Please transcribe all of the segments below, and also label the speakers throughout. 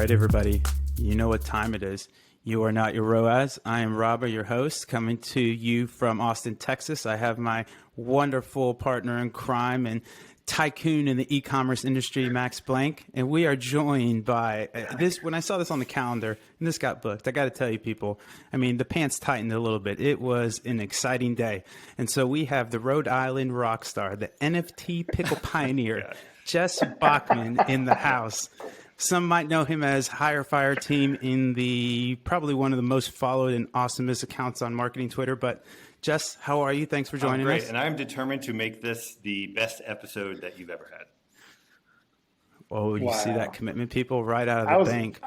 Speaker 1: right, everybody, you know what time it is. You are not your ROAS. I am Robert, your host, coming to you from Austin, Texas. I have my wonderful partner in crime and tycoon in the e-commerce industry, Max Blank. And we are joined by this. When I saw this on the calendar and this got booked, I got to tell you, people, I mean, the pants tightened a little bit. It was an exciting day. And so we have the Rhode Island rock star, the NFT pickle pioneer, Jess Bachman in the house. Some might know him as Hire Fire Team in the probably one of the most followed and awesomest accounts on marketing Twitter. But Jess, how are you? Thanks for joining us.
Speaker 2: And I'm determined to make this the best episode that you've ever had.
Speaker 1: Oh, you see that commitment, people, right out of the bank.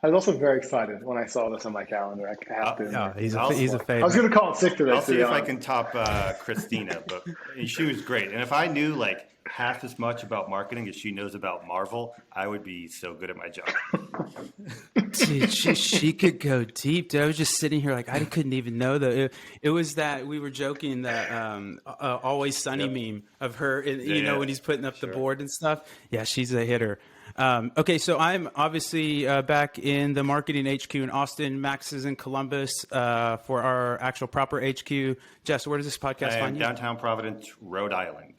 Speaker 3: I was also very excited when I saw this on my calendar. I have to.
Speaker 1: He's a favorite.
Speaker 3: I was going to call it sick today.
Speaker 2: I'll see if I can top Christina, but she was great. And if I knew like half as much about marketing as she knows about Marvel, I would be so good at my job.
Speaker 1: Dude, she could go deep. Dude, I was just sitting here like I couldn't even know that. It was that we were joking that Always Sunny meme of her, know, when he's putting up the board and stuff. Yeah, she's a hitter. Okay, so I'm obviously back in the marketing HQ in Austin. Max is in Columbus for our actual proper HQ. Jess, where does this podcast find you?
Speaker 2: Downtown Providence, Rhode Island.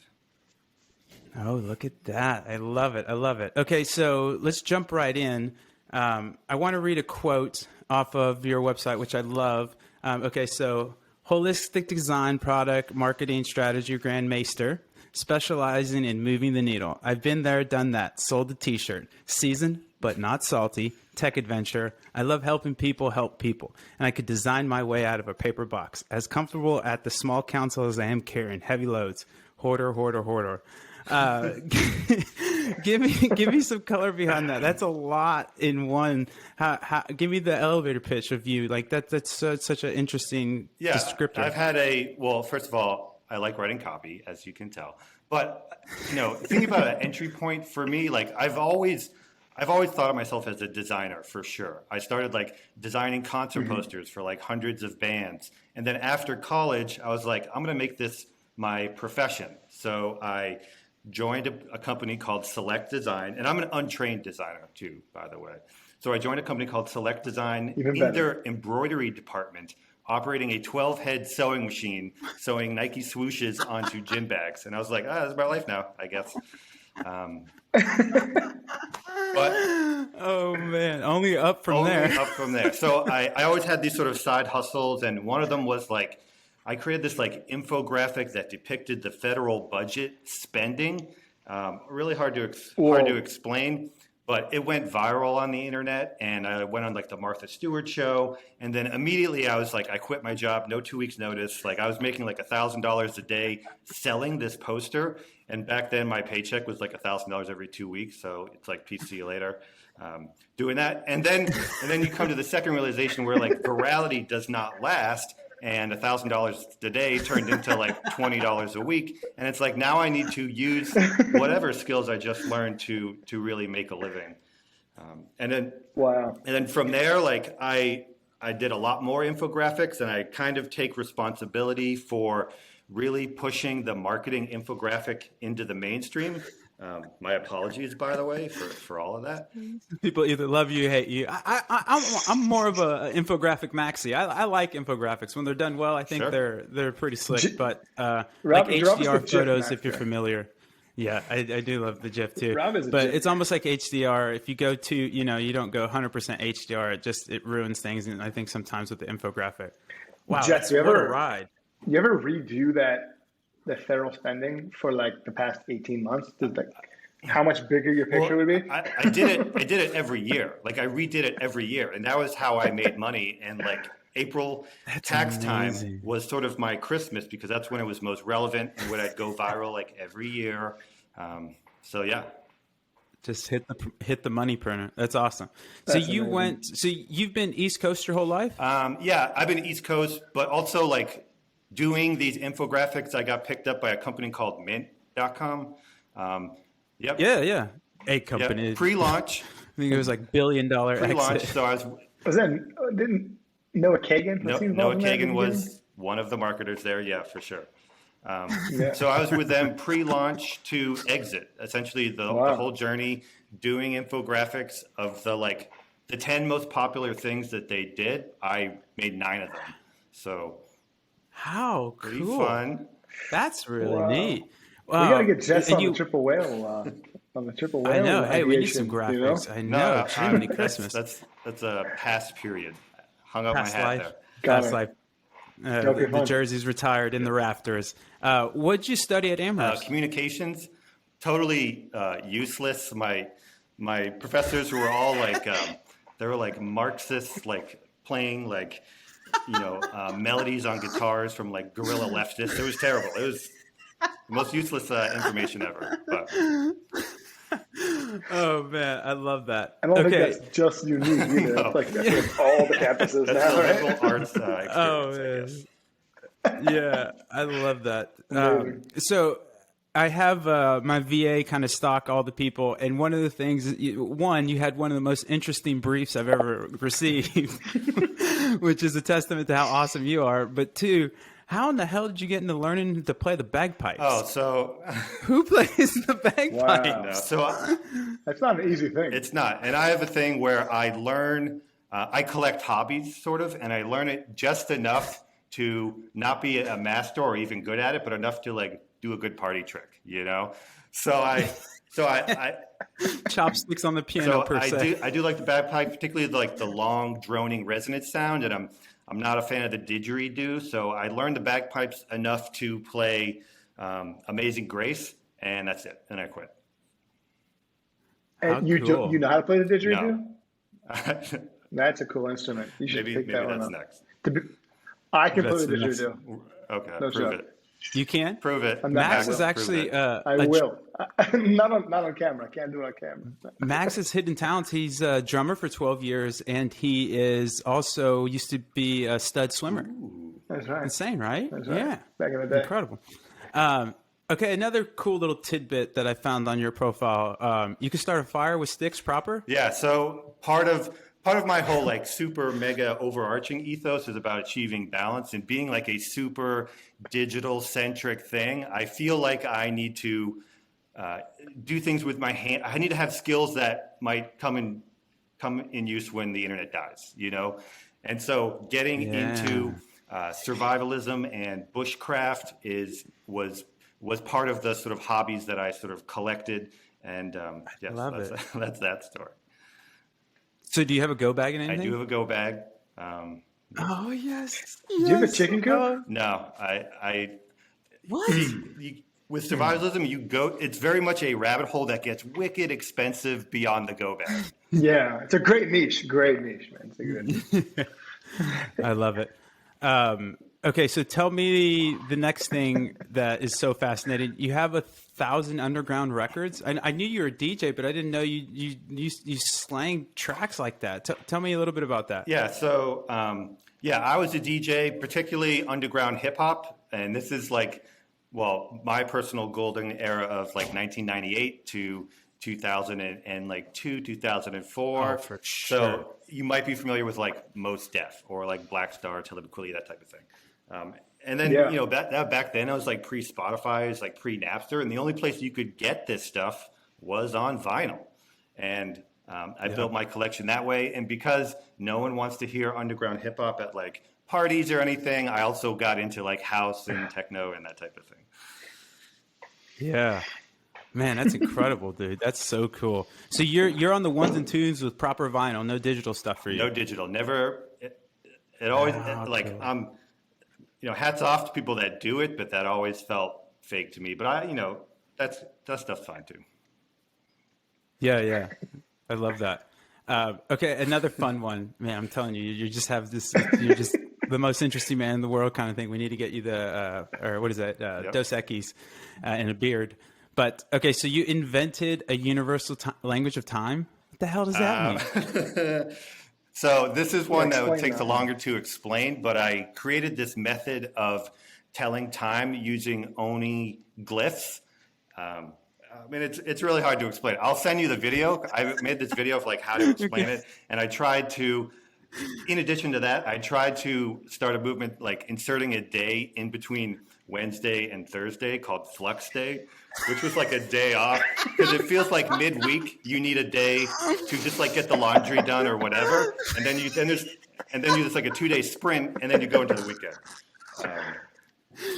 Speaker 1: Oh, look at that. I love it. I love it. Okay, so let's jump right in. I want to read a quote off of your website, which I love. Okay, so holistic design, product, marketing, strategy, grandmaster, specializing in moving the needle. I've been there, done that, sold the t-shirt, seasoned but not salty, tech adventure. I love helping people help people, and I could design my way out of a paper box. As comfortable at the small council as I am carrying heavy loads. Hoarder, hoarder, hoarder. Give me some color behind that. That's a lot in one. Give me the elevator pitch of you. Like that's such an interesting descriptor.
Speaker 2: I've had first of all, I like writing copy, as you can tell. But think about an entry point for me. Like I've always thought of myself as a designer for sure. I started like designing concert posters for like hundreds of bands, and then after college, I was like, I'm going to make this my profession. So I joined a company called Select Design, and I'm an untrained designer too, by the way. So I joined a company called Select Design in their embroidery department, operating a 12-head sewing machine, sewing Nike swooshes onto gym bags. And I was like, this is my life now, I guess. But
Speaker 1: oh man, only up from there. So I always had these sort of side hustles, and one of them was like, I created this like infographic that depicted the federal budget spending. Really hard to explain, but it went viral on the internet, and I went on like the Martha Stewart show. And then immediately I was like, I quit my job, no 2 weeks notice. Like I was making like $1,000 a day selling this poster. And back then my paycheck was like $1,000 every 2 weeks. So it's like, peace, see you later. Doing that. And then you come to the second realization where like virality does not last. And $1,000 a day turned into like $20 a week. And it's like, now I need to use whatever skills I just learned to really make a living. And then from there, like I did a lot more infographics, and I kind of take responsibility for really pushing the marketing infographic into the mainstream. My apologies, by the way, for all of that. People either love you or hate you. I'm more of a infographic maxi. I like infographics when they're done well. I think they're pretty slick. But like HDR photos, if you're familiar. Yeah, I do love the GIF too. But it's almost like HDR. If you go to, you don't go 100% HDR. It ruins things. And I think sometimes with the infographic. Wow,
Speaker 3: Jess,
Speaker 1: what a ride.
Speaker 3: You ever review the federal spending for like the past 18 months? How much bigger your picture would be?
Speaker 2: I did it every year. Like I redid it every year, and that was how I made money. And like April tax time was sort of my Christmas, because that's when it was most relevant and when I'd go viral like every year. So yeah.
Speaker 1: Just hit the money printer. That's awesome. So you've been East Coast your whole life?
Speaker 2: Yeah, I've been East Coast, but also like doing these infographics. I got picked up by a company called Mint.com. Yep.
Speaker 1: Yeah. A company.
Speaker 2: Yep. Pre-launch.
Speaker 1: I think it was like $1 billion
Speaker 2: pre-launch.
Speaker 1: exit.
Speaker 2: So
Speaker 3: didn't Noah Kagan?
Speaker 2: Noah Kagan was one of the marketers there. Yeah, for sure. So I was with them pre-launch to exit, essentially the whole journey, doing infographics of the like
Speaker 1: the 10 most popular things that they did, I made 9 of them. So
Speaker 4: how
Speaker 1: pretty
Speaker 4: cool.
Speaker 1: fun.
Speaker 4: That's really neat.
Speaker 3: We gotta get Jess on
Speaker 4: you,
Speaker 3: the triple whale. On the triple whale.
Speaker 4: I know. Hey, we need some
Speaker 3: ideation,
Speaker 4: graphics. I know. Jiminy Christmas.
Speaker 1: That's a past period. Hung up
Speaker 4: Past
Speaker 1: my hat
Speaker 4: life.
Speaker 1: there.
Speaker 4: Past life.
Speaker 3: Okay,
Speaker 4: the
Speaker 3: fine.
Speaker 4: jersey's retired in the rafters. What'd you study at Amherst?
Speaker 1: Communications, totally useless. My professors were all like, they were like Marxists, like playing like, melodies on guitars from like guerrilla leftists. It was terrible. It was the most useless information ever. But.
Speaker 4: Oh man, I love that.
Speaker 3: I don't think that's just unique either.
Speaker 1: No.
Speaker 3: That's like all the campuses
Speaker 1: That's
Speaker 3: now,
Speaker 1: the
Speaker 3: right?
Speaker 1: liberal arts experience,
Speaker 4: Oh,
Speaker 1: I guess.
Speaker 4: Yeah, I love that.
Speaker 3: Amazing.
Speaker 4: So I have my VA kind of stock all the people, and one of the things, one, you had one of the most interesting briefs I've ever received, which is a testament to how awesome you are. But two, how in the hell did you get into learning to play the bagpipes?
Speaker 1: Oh, so
Speaker 4: who plays the bagpipes?
Speaker 3: Wow.
Speaker 1: no, so
Speaker 3: That's not an easy thing.
Speaker 1: it's not. And I have a thing where I learn, I collect hobbies sort of, and I learn it just enough to not be a master or even good at it, but enough to like do a good party trick, So I
Speaker 4: Chopsticks on the piano per se.
Speaker 1: I do like the bagpipe, particularly like the long droning resonant sound, and I'm not a fan of the didgeridoo, so I learned the bagpipes enough to play Amazing Grace, and that's it. And I quit.
Speaker 3: And
Speaker 4: How
Speaker 3: you
Speaker 4: cool.
Speaker 3: you know how to play the didgeridoo?
Speaker 1: No.
Speaker 3: That's a cool instrument. You should
Speaker 1: maybe
Speaker 3: pick that one
Speaker 1: that's
Speaker 3: up.
Speaker 1: next.
Speaker 3: I can play
Speaker 4: That's
Speaker 3: the
Speaker 4: the next-
Speaker 3: didgeridoo.
Speaker 1: Okay,
Speaker 3: No
Speaker 1: prove
Speaker 3: joke.
Speaker 1: it.
Speaker 4: You can?
Speaker 1: Prove it.
Speaker 3: I'm
Speaker 4: Max
Speaker 3: not-
Speaker 4: is actually
Speaker 3: I will. Not on camera. I can't do it on camera.
Speaker 4: Max's hidden talents. He's a drummer for 12 years, and he is also used to be a stud swimmer.
Speaker 3: That's right.
Speaker 4: Insane, right?
Speaker 3: That's right.
Speaker 4: Yeah.
Speaker 3: Back in the day.
Speaker 4: Incredible. Okay, another cool little tidbit that I found on your profile. You can start a fire with sticks proper?
Speaker 1: Yeah, so part of my whole like super mega overarching ethos is about achieving balance and being like a super digital centric thing. I feel like I need to do things with my hand. I need to have skills that might come in use when the internet dies, And so getting into survivalism and bushcraft was part of the sort of hobbies that I sort of collected. And yes,
Speaker 4: love it.
Speaker 1: That's that story.
Speaker 4: So do you have a go bag and anything?
Speaker 1: I do have a go bag.
Speaker 4: Oh, yes.
Speaker 3: Do you have a chicken coop?
Speaker 1: No, I
Speaker 4: What?
Speaker 1: with survivalism, it's very much a rabbit hole that gets wicked expensive beyond the go bag.
Speaker 3: Yeah, it's a great niche. Great niche, man. It's a good.
Speaker 4: I love it. Okay, so tell me the next thing that is so fascinating. You have 1,000 underground records. I knew you were a DJ, but I didn't know you slang tracks like that. Tell me a little bit about that.
Speaker 1: Yeah, so I was a DJ, particularly underground hip hop, and this is like, my personal golden era of like 1998 to 2002, 2004.
Speaker 4: Oh, for sure.
Speaker 1: So you might be familiar with like Mos Def or like Black Star, Talib Kweli, that type of thing. And then, that back then I was like pre-Spotify, it was like pre-Napster, and the only place you could get this stuff was on vinyl. And I built my collection that way. And because no one wants to hear underground hip hop at like parties or anything, I also got into like house and techno and that type of thing.
Speaker 4: Yeah. Man, that's incredible, dude. That's so cool. So you're on the ones and twos with proper vinyl, no digital stuff for you.
Speaker 1: No digital, never. It always
Speaker 4: okay.
Speaker 1: I'm, hats off to people that do it, but that always felt fake to me. But that stuff's fine too.
Speaker 4: Yeah. I love that. Okay, another fun one, man. I'm telling you, you just have this. You're just the most interesting man in the world, kind of thing. We need to get you or what is that? Dos Equis and a beard. But okay, so you invented a universal language of time. What the hell does that mean?
Speaker 1: So this is one that
Speaker 3: explain
Speaker 1: takes
Speaker 3: that.
Speaker 1: longer to explain, but I created this method of telling time using Oni glyphs. It's really hard to explain. I'll send you the video. I made this video of like how to explain it, and I tried to
Speaker 2: in addition to that, I tried to start a movement like inserting a day in between Wednesday and Thursday called Flux Day, which was like a day off because it feels like midweek you need a day to just like get the laundry done or whatever, and then you just like a 2-day sprint, and then you go into the weekend.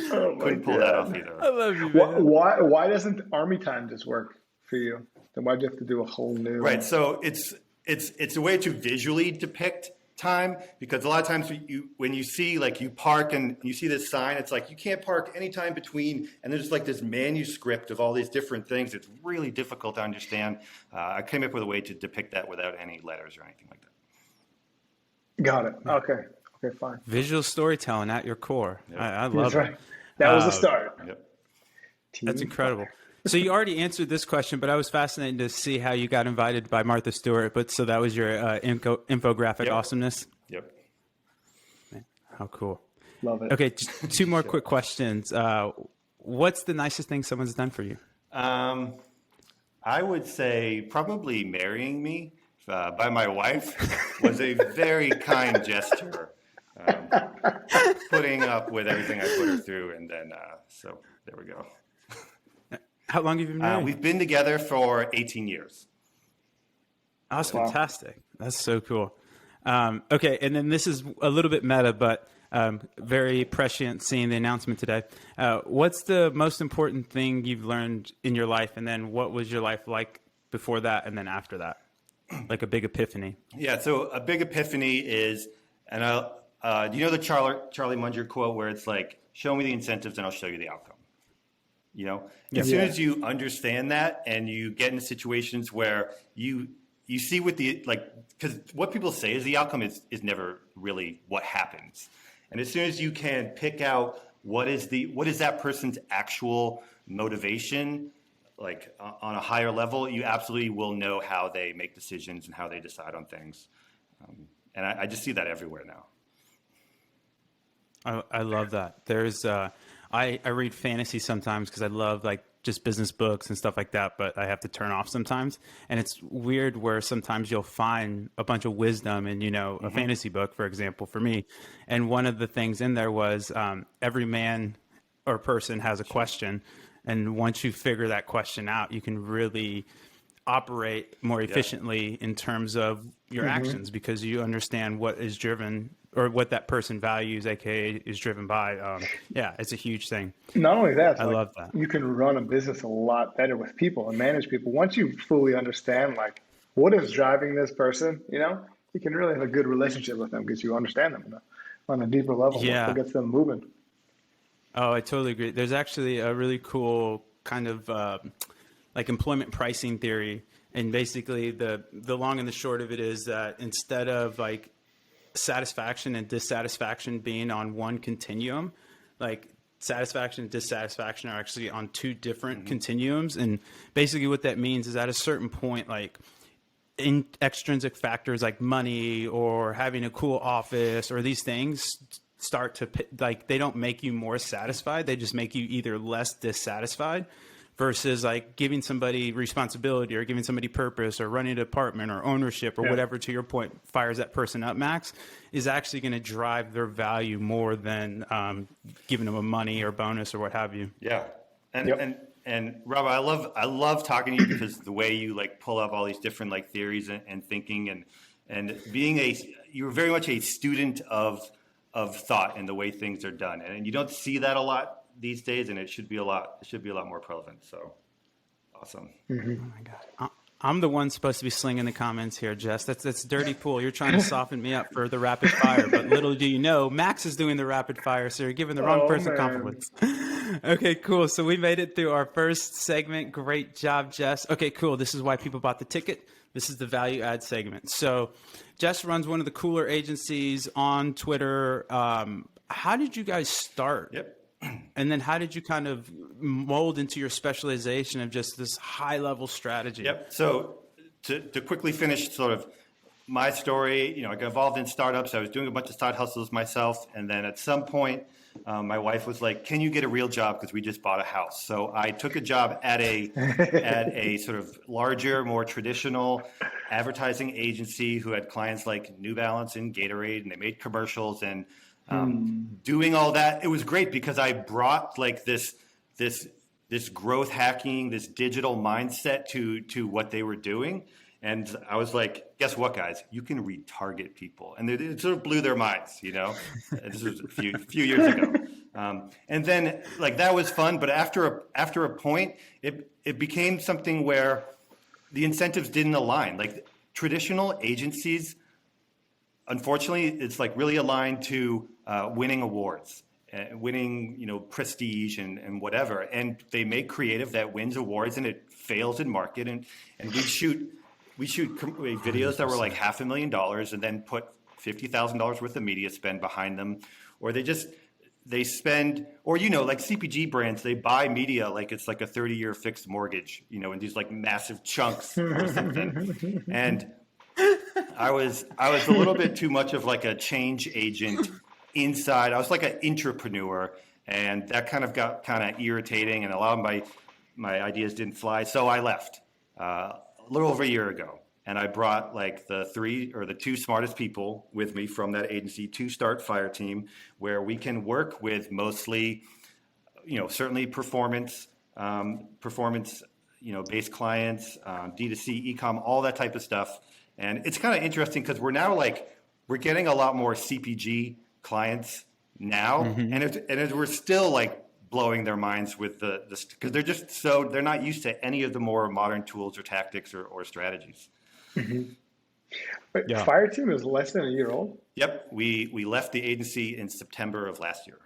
Speaker 2: Couldn't pull that off either.
Speaker 4: I love you, man.
Speaker 3: Why doesn't Army time just work for you? Then why'd you have to do a whole new?
Speaker 2: Right. So it's a way to visually depict time, because a lot of times when you see like you park and you see this sign, it's like you can't park anytime between, and there's like this manuscript of all these different things. It's really difficult to understand. I came up with a way to depict that without any letters or anything like that.
Speaker 3: Got it. Okay, fine.
Speaker 4: Visual storytelling at your core.
Speaker 2: Yep.
Speaker 4: I love
Speaker 3: That's right.
Speaker 4: it.
Speaker 3: That was the start.
Speaker 2: Yep.
Speaker 4: That's incredible. So you already answered this question, but I was fascinated to see how you got invited by Martha Stewart. But so that was your infographic awesomeness?
Speaker 2: Yep.
Speaker 4: Man, how cool.
Speaker 3: Love it.
Speaker 4: Okay, just 2 more quick questions. What's the nicest thing someone's done for you?
Speaker 2: I would say probably marrying me by my wife was a very kind gesture. Putting up with everything I put her through, and then so there we go.
Speaker 4: How long have you been married?
Speaker 2: We've been together for 18 years.
Speaker 4: Oh, that's fantastic. That's so cool. Okay, and then this is a little bit meta, but very prescient seeing the announcement today. What's the most important thing you've learned in your life, and then what was your life like before that and then after that? Like a big epiphany. Yeah,
Speaker 2: so a big epiphany is, and do you know the Charlie Munger quote where it's like, show me the incentives and I'll show you the outcome? You know, as soon as you understand that and you get into situations where you see what because what people say is the outcome is never really what happens. And as soon as you can pick out what is that person's actual motivation, like on a higher level, you absolutely will know how they make decisions and how they decide on things. And I just see that everywhere now.
Speaker 4: I love that. There's I read fantasy sometimes because I love like just business books and stuff like that, but I have to turn off sometimes. And it's weird where sometimes you'll find a bunch of wisdom in, a fantasy book, for example, for me. And one of the things in there was every man or person has a question. And once you figure that question out, you can really operate more efficiently in terms of your actions, because you understand what is driven or what that person values, aka is driven by. It's a huge thing.
Speaker 3: Not only that,
Speaker 4: I love that.
Speaker 3: You can run a business a lot better with people and manage people. Once you fully understand like what is driving this person, you can really have a good relationship with them because you understand them on a deeper level.
Speaker 4: Yeah.
Speaker 3: What gets them moving.
Speaker 4: Oh, I totally agree. There's actually a really cool kind of like employment pricing theory. And basically the long and the short of it is that instead of like satisfaction and dissatisfaction being on one continuum, like satisfaction and dissatisfaction are actually on 2 different continuums. And basically what that means is at a certain point, like in extrinsic factors like money or having a cool office or these things start to like, they don't make you more satisfied. They just make you either less dissatisfied, versus like giving somebody responsibility or giving somebody purpose or running a department or ownership or whatever, to your point, fires that person up, Max, is actually going to drive their value more than giving them a money or bonus or what have you.
Speaker 2: Yeah. And Rob, I love talking to you because the way you like pull up all these different like theories and thinking and being you're very much a student of thought and the way things are done. And you don't see that a lot these days, and it should be a lot more prevalent. So awesome.
Speaker 4: Oh my God. I'm the one supposed to be slinging the comments here, Jess. That's dirty pool. You're trying to soften me up for the rapid fire, but little do you know, Max is doing the rapid fire, so you're giving the wrong person compliments. Okay, cool. So we made it through our first segment. Great job, Jess. Okay, cool. This is why people bought the ticket. This is the value add segment. So Jess runs one of the cooler agencies on Twitter. How did you guys start?
Speaker 2: Yep.
Speaker 4: And then how did you kind of mold into your specialization of just this high level strategy?
Speaker 2: Yep. So to quickly finish sort of my story, I got involved in startups. I was doing a bunch of side hustles myself. And then at some point,
Speaker 1: my wife was like, "Can you get a real job? Because we just bought a house." So I took a job at a sort of larger, more traditional advertising agency who had clients like New Balance and Gatorade, and they made commercials and doing all that. It was great because I brought like this growth hacking, this digital mindset to what they were doing. And I was like, guess what, guys? You can retarget people. And it sort of blew their minds, you know? This was a few years ago. And then like that was fun. But after a point, it became something where the incentives didn't align. Like traditional agencies, unfortunately, it's like really aligned to winning awards. Winning, you know, prestige and whatever, and they make creative that wins awards and it fails in market, and we shoot videos that were like $500,000 and then put $50,000 worth of media spend behind them, or they spend, or you know, like CPG brands, they buy media like it's like a 30-year fixed mortgage, you know, in these like massive chunks or something, and I was a little bit too much of like a change agent. Inside, I was like an entrepreneur, and that kind of got kind of irritating, and a lot of my ideas didn't fly. So I left a little over a year ago, and I brought like the two smartest people with me from that agency to start Fire Team, where we can work with mostly, you know, certainly performance, you know, based clients, D2C, ecom, all that type of stuff. And it's kind of interesting because we're getting a lot more CPG clients now, and we're still like blowing their minds with the because they're not used to any of the more modern tools or tactics or strategies.
Speaker 3: But Fire Team is less than a year old.
Speaker 1: Yep, we left the agency in September of last year.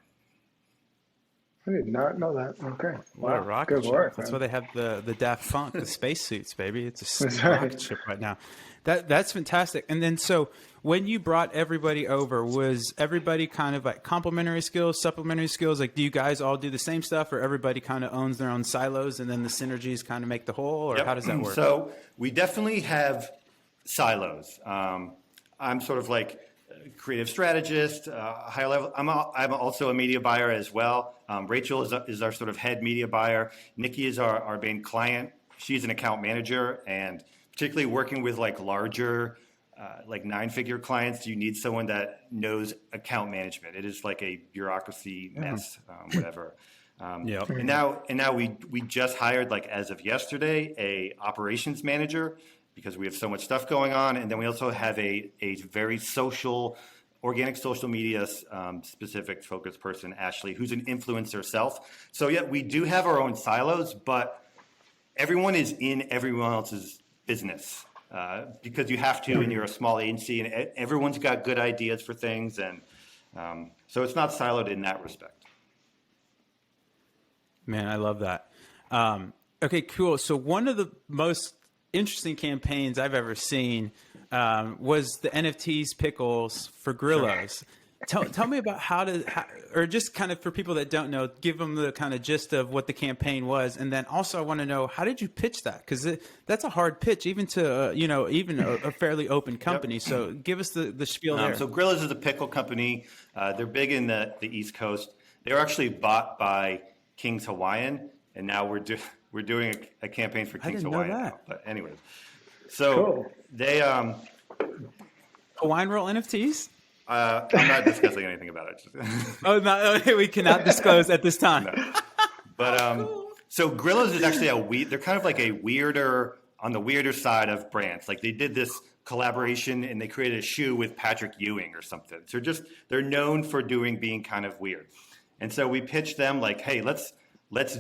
Speaker 3: I did not know that. Okay,
Speaker 4: wow, rocket ship. Work, that's why they have the Daft Punk, the spacesuits, baby. It's a rocket ship right now. That's fantastic. And then so when you brought everybody over, was everybody kind of like complementary skills, supplementary skills? Like, do you guys all do the same stuff, or everybody kind of owns their own silos and then the synergies kind of make the whole, or how does that work?
Speaker 1: So we definitely have silos. I'm sort of like a creative strategist, high level. I'm also a media buyer as well. Rachel is our sort of head media buyer. Nikki is our main client. She's an account manager, and particularly working with like larger, like 9-figure clients, you need someone that knows account management. It is like a bureaucracy mess, whatever. And now we just hired, like as of yesterday, a operations manager because we have so much stuff going on, and then we also have a very organic social media specific focused person, Ashley, who's an influencer herself. So yeah, we do have our own silos, but everyone is in everyone else's business because you have to, and you're a small agency, and everyone's got good ideas for things, and so it's not siloed in that respect.
Speaker 4: Man, I love that. Okay, cool. So one of the most interesting campaigns I've ever seen was the NFTs pickles for Gorillaz. Tell me about or just kind of for people that don't know, give them the kind of gist of what the campaign was. And then also I want to know, how did you pitch that? Because that's a hard pitch, even to, even a fairly open company. Yep. So give us the spiel there.
Speaker 1: So Gorillaz is a pickle company. They're big in the East Coast. They were actually bought by King's Hawaiian, and now we're doing a campaign for King's Hawaiian now. But anyways, so cool. They
Speaker 4: Hawaiian roll NFTs.
Speaker 1: I'm not discussing anything about it.
Speaker 4: Oh, no, we cannot disclose at this time.
Speaker 1: No. But so Gorillaz is actually they're kind of like on the weirder side of brands. Like they did this collaboration and they created a shoe with Patrick Ewing or something. So they're known for being kind of weird. And so we pitched them like, hey, let's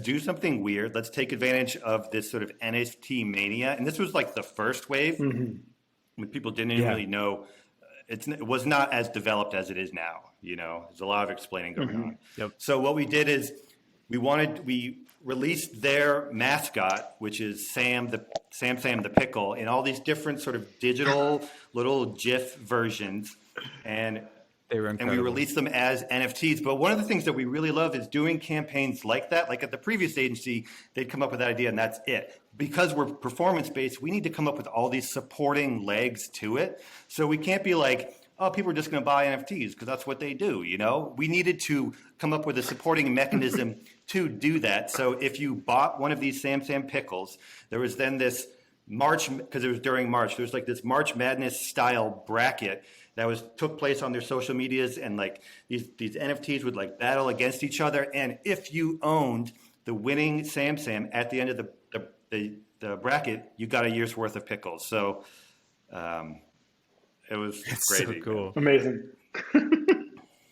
Speaker 1: do something weird. Let's take advantage of this sort of NFT mania. And this was like the first wave when people didn't really know. It was not as developed as it is now. There's a lot of explaining going on.
Speaker 4: Yep.
Speaker 1: So what we did is we released their mascot, which is Sam the Pickle, in all these different sort of digital little GIF versions, and
Speaker 4: they were incredible.
Speaker 1: And we released them as NFTs. But one of the things that we really love is doing campaigns like that. Like at the previous agency, they'd come up with that idea and that's it. Because we're performance-based, we need to come up with all these supporting legs to it. So we can't be like, oh, people are just going to buy NFTs because that's what they do. We needed to come up with a supporting mechanism to do that. So if you bought one of these Sam Pickles, there was then this March, because it was during March, there was like this March Madness style bracket that took place on their social medias, and like these NFTs would like battle against each other. And if you owned the winning Sam at the end of the bracket, you got a year's worth of pickles. So it was crazy.
Speaker 4: So cool.
Speaker 3: Amazing.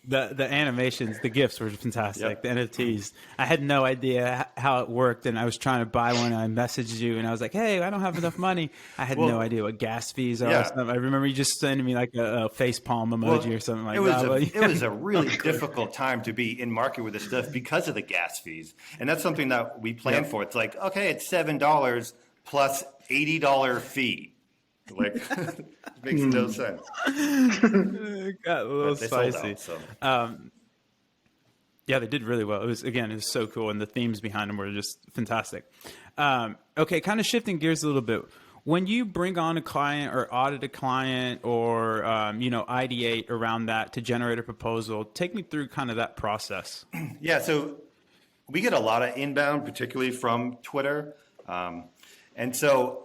Speaker 4: The animations, the GIFs were fantastic.
Speaker 1: Yep.
Speaker 4: The NFTs. I had no idea how it worked, and I was trying to buy one. And I messaged you, and I was like, "Hey, I don't have enough money." I had no idea what gas fees are. Or something. I remember you just sending me like a face palm emoji or something like that.
Speaker 1: It was a really difficult time to be in market with this stuff because of the gas fees, and that's something that we plan for. It's like, okay, it's $7 plus $80 fee. Like, it makes no sense.
Speaker 4: It got a little spicy.
Speaker 1: Out, so.
Speaker 4: Yeah, they did really well. It was so cool, and the themes behind them were just fantastic. Okay, kind of shifting gears a little bit. When you bring on a client or audit a client or ideate around that to generate a proposal, take me through kind of that process.
Speaker 1: Yeah, so we get a lot of inbound, particularly from Twitter, and so.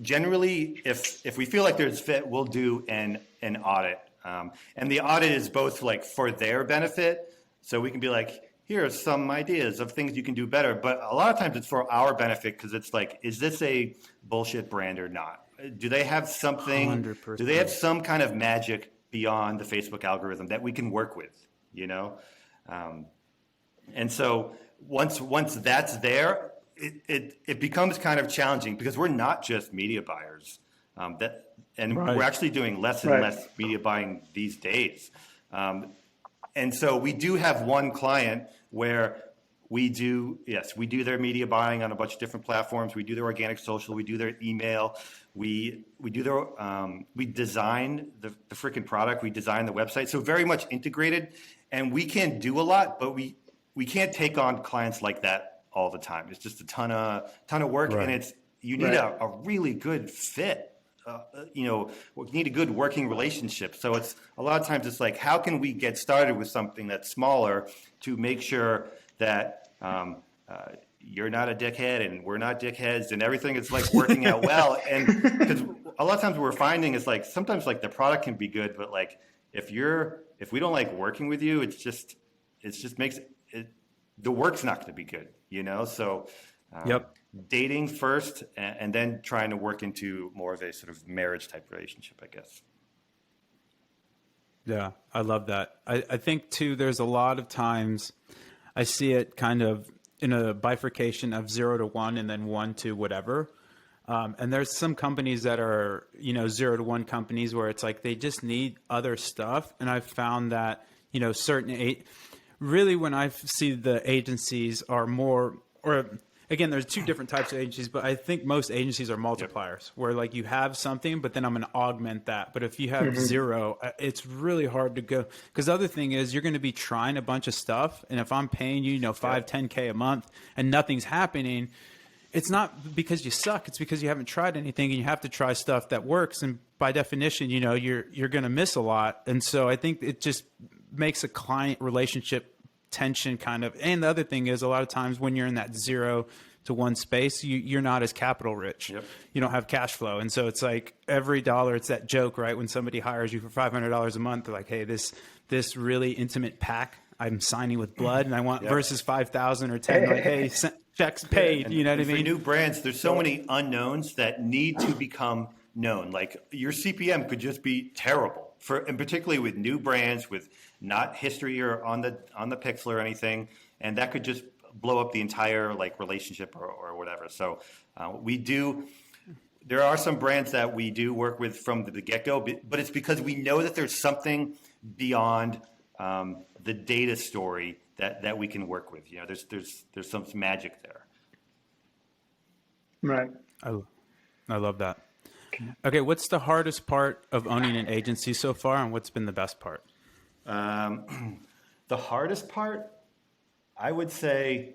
Speaker 1: Generally, if we feel like there's fit, we'll do an audit. And the audit is both like for their benefit. So we can be like, here are some ideas of things you can do better. But a lot of times it's for our benefit because it's like, is this a bullshit brand or not? Do they have something?
Speaker 4: 100%.
Speaker 1: Do they have some kind of magic beyond the Facebook algorithm that we can work with? And so once that's there, it becomes kind of challenging because we're not just media buyers, we're actually doing less and less media buying these days. And so we do have one client where we do their media buying on a bunch of different platforms. We do their organic social. We do their email. We do their we design the freaking product. We design the website. So very much integrated, and we can do a lot, but we can't take on clients like that all the time. It's just a ton of work, and you need a really good fit. You need a good working relationship. So it's a lot of times it's like, how can we get started with something that's smaller to make sure that you're not a dickhead and we're not dickheads and everything is like working out well. And because a lot of times what we're finding is like sometimes like the product can be good, but like if we don't like working with you, it just makes it, the work's not going to be good. So dating first and then trying to work into more of a sort of marriage type relationship, I guess.
Speaker 4: Yeah, I love that. I think too, there's a lot of times I see it kind of in a bifurcation of 0 to 1 and then 1 to whatever. And there's some companies that are, 0 to 1 companies where it's like, they just need other stuff. And I've found that, really, when I see the agencies are more, or again, there's two different types of agencies, but I think most agencies are multipliers where like you have something, but then I'm going to augment that. But if you have zero, it's really hard to go. Because the other thing is you're going to be trying a bunch of stuff. And if I'm paying you, 10K a month and nothing's happening, it's not because you suck. It's because you haven't tried anything, and you have to try stuff that works. And by definition, you're going to miss a lot. And so I think it just makes a client relationship tension kind of. And the other thing is a lot of times when you're in that 0 to 1 space, you're not as capital rich. Yep. You don't have cash flow. And so it's like every dollar, it's that joke, right? When somebody hires you for $500 a month, they're like, hey, this really intimate pack I'm signing with blood and I want versus 5,000 or 10, like, hey, checks paid.
Speaker 1: And,
Speaker 4: you know what I mean?
Speaker 1: For new brands, there's so many unknowns that need to become known. Like your CPM could just be terrible and particularly with new brands with not history or on the pixel or anything. And that could just blow up the entire like relationship or whatever. So there are some brands that we do work with from the get-go, but it's because we know that there's something beyond the data story that we can work with. There's some magic there.
Speaker 3: Right.
Speaker 4: I love that. Okay, what's the hardest part of owning an agency so far, and what's been the best part?
Speaker 1: The hardest part, I would say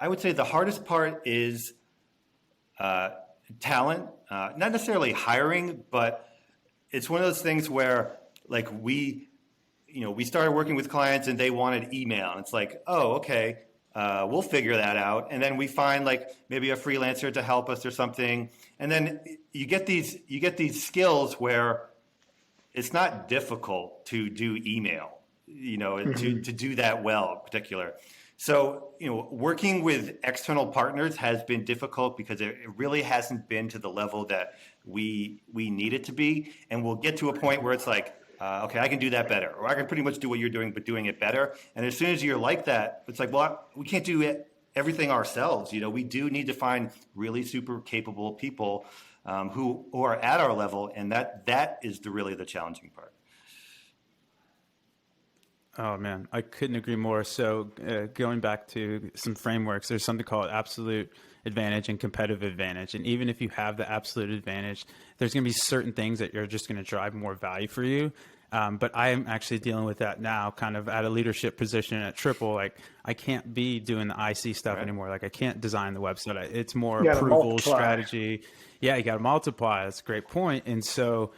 Speaker 1: the hardest part is talent, not necessarily hiring, but it's one of those things where like we started working with clients and they wanted email. And it's like, oh, okay, we'll figure that out. And then we find like maybe a freelancer to help us or something. And then you get these skills where it's not difficult to do email, to do that well in particular. So, working with external partners has been difficult because it really hasn't been to the level that we need it to be. And we'll get to a point where it's like, okay, I can do that better, or I can pretty much do what you're doing, but doing it better. And as soon as you're like that, it's like, well, we can't do everything ourselves. We do need to find really super capable people who are at our level. And that is really the challenging part.
Speaker 4: Oh man, I couldn't agree more. So going back to some frameworks, there's something called absolute advantage and competitive advantage. And even if you have the absolute advantage, there's going to be certain things that you're just going to drive more value for you. But I am actually dealing with that now, kind of at a leadership position at Triple. Like I can't be doing the IC stuff anymore. Like I can't design the website. It's more approval strategy. Yeah, you got to multiply. That's a great point. And so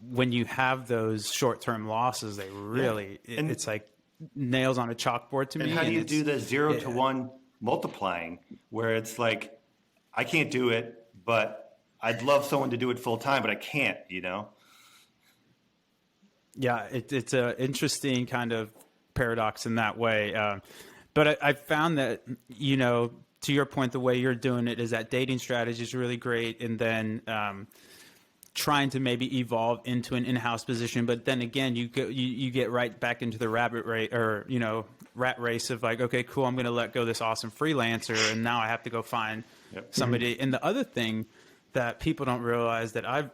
Speaker 4: when you have those short-term losses, they really, it's like nails on a chalkboard to me.
Speaker 1: And how do you do the 0 to 1 multiplying where it's like, I can't do it, but I'd love someone to do it full time, but I can't,
Speaker 4: Yeah, it's an interesting kind of paradox in that way. But I found that, to your point, the way you're doing it is that dating strategy is really great. And then trying to maybe evolve into an in-house position. But then again, you get right back into the rat race of like, okay, cool, I'm going to let go this awesome freelancer. And now I have to go find somebody. And the other thing that people don't realize that I've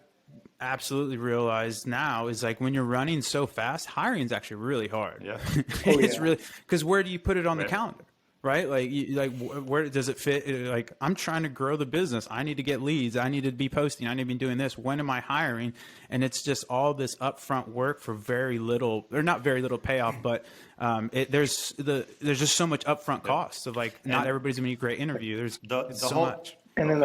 Speaker 4: absolutely realized now is like when you're running so fast, hiring is actually really hard.
Speaker 1: Yeah.
Speaker 4: It's really, because where do you put it on the calendar? Right? Where does it fit? Like, I'm trying to grow the business. I need to get leads. I need to be posting. I need to be doing this. When am I hiring? And it's just all this upfront work for very little, or not very little payoff, but there's just so much upfront cost of like, not everybody's going to be a great interview. There's so much.
Speaker 3: And then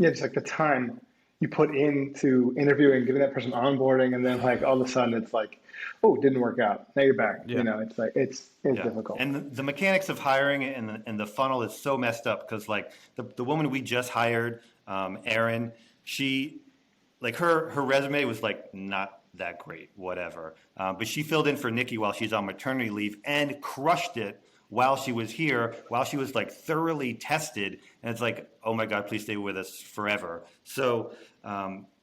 Speaker 3: just like the time you put into interviewing, getting that person onboarding, and then like all of a sudden it's like, oh, it didn't work out. Now you're back. It's like it's difficult.
Speaker 1: And the mechanics of hiring and the funnel is so messed up because like the woman we just hired, Erin, she like her resume was like not that great, whatever. But she filled in for Nikki while she's on maternity leave and crushed it while she was here, while she was like thoroughly tested. And it's like, oh my God, please stay with us forever. So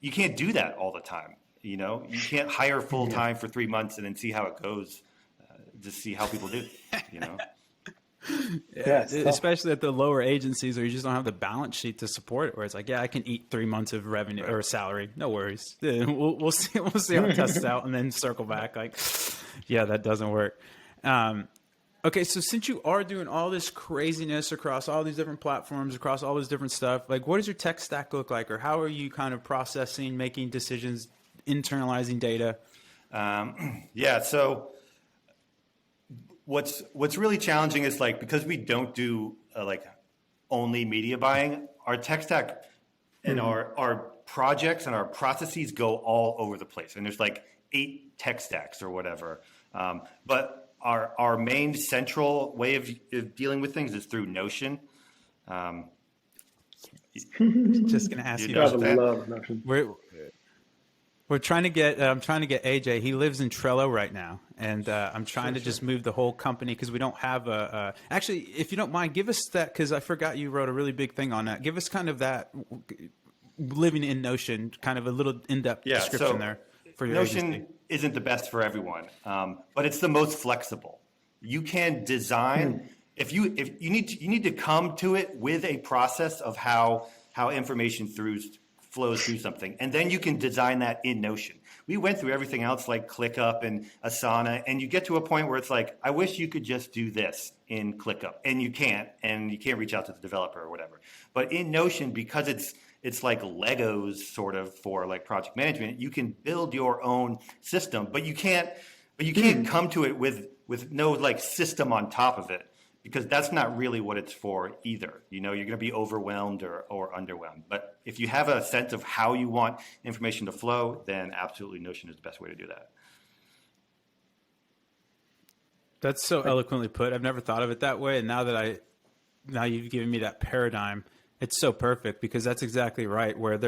Speaker 1: you can't do that all the time. You can't hire full time for 3 months and then see how it goes, to see how people do.
Speaker 4: Especially at the lower agencies, or you just don't have the balance sheet to support it. Where it's like, yeah, I can eat 3 months of revenue or salary, no worries. We'll see how it tests out, and then circle back. Like, yeah, that doesn't work. Okay, so since you are doing all this craziness across all these different platforms, across all this different stuff, like what does your tech stack look like, or how are you kind of processing, making decisions, internalizing data?
Speaker 1: So what's really challenging is like, because we don't do like only media buying, our tech stack and our projects and our processes go all over the place. And there's like 8 tech stacks or whatever. But our main central way of dealing with things is through Notion.
Speaker 4: Just going to ask you about that.
Speaker 3: Love Notion.
Speaker 4: We're trying to get. I'm trying to get AJ. He lives in Trello right now, and I'm trying to just move the whole company because we don't have a. Actually, if you don't mind, give us that, because I forgot you wrote a really big thing on that. Give us kind of that living in Notion, kind of a little in-depth description there for your
Speaker 1: Notion
Speaker 4: agency.
Speaker 1: Isn't the best for everyone, but it's the most flexible. You can design if you need to come to it with a process of how information flows through something, and then you can design that in Notion. We went through everything else like ClickUp and Asana, and you get to a point where it's like, I wish you could just do this in ClickUp, and you can't reach out to the developer or whatever. But in Notion, because it's like Legos sort of for like project management, you can build your own system, but you can't come to it with no like system on top of it. because that's not really what it's for either. You're going to be overwhelmed or underwhelmed. But if you have a sense of how you want information to flow, then absolutely Notion is the best way to do that.
Speaker 4: That's so eloquently put. I've never thought of it that way. And now you've given me that paradigm. It's so perfect because that's exactly right. Where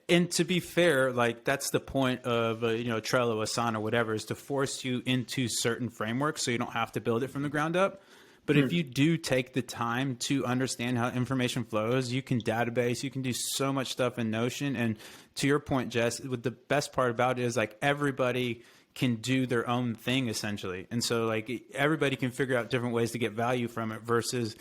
Speaker 4: and to be fair, like that's the point of Trello, Asana, whatever, is to force you into certain frameworks so you don't have to build it from the ground up. But if you do take the time to understand how information flows, you can database, you can do so much stuff in Notion. And to your point, Jess, the best part about it is like everybody can do their own thing essentially. And so like everybody can figure out different ways to get value from it versus